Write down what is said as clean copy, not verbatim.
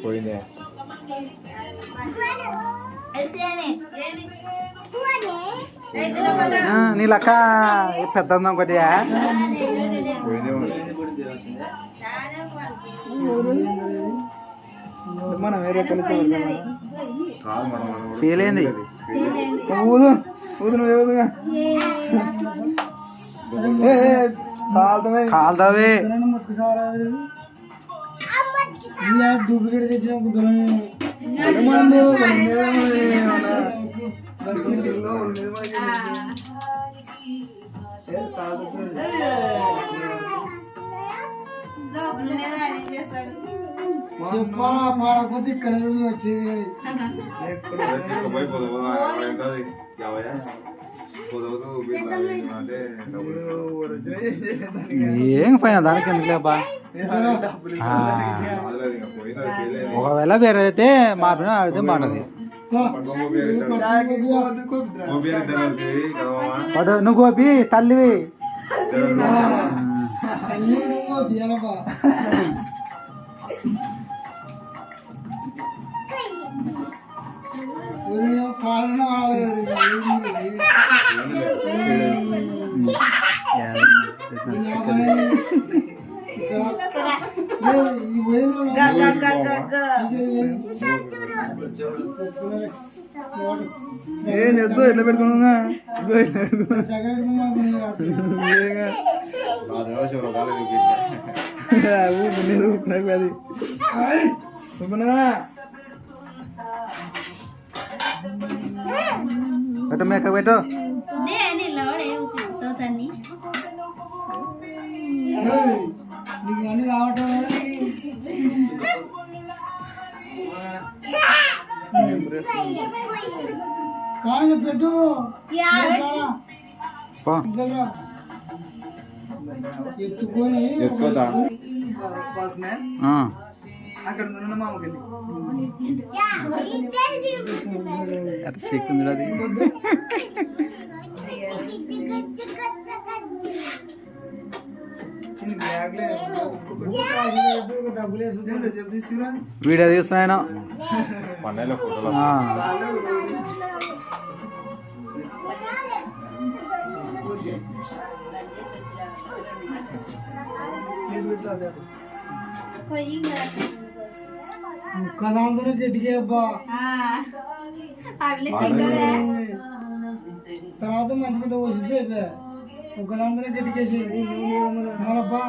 పోయిందే నీ లెక్క పెద్ద ఒకటి మనం వేరే కలిసి ఫీల్ అయింది. ఊదు ఊదు నువ్వు ఊదుగా కాలుతావే డూప్లికేట్ తెచ్చిన చెప్పాలా పాడకపోతే ఇక్కడ వచ్చేది ఏం పైన దానికి ఎందుకులేబా. ఒకవేళ వేరే అయితే మాపిన ఆడితే బాగుంటది. నువ్వు గోపి తల్లివి ఎట్లా పెట్టుకున్నా అది పెట్టు మేక పెట్టు. నీకు అన్ని కావటం కానీ పెట్టు ఎత్తుకొని అక్కడ ఉన్న మామకెళ్ళి సిక్కుంది అది. వీడియో తీస్తాను కదాందరూ గట్టిగా అబ్బా తర్వాత మంచిగా వచ్చేసి ఒకదాందరూ గట్టికేసి మనబ్బా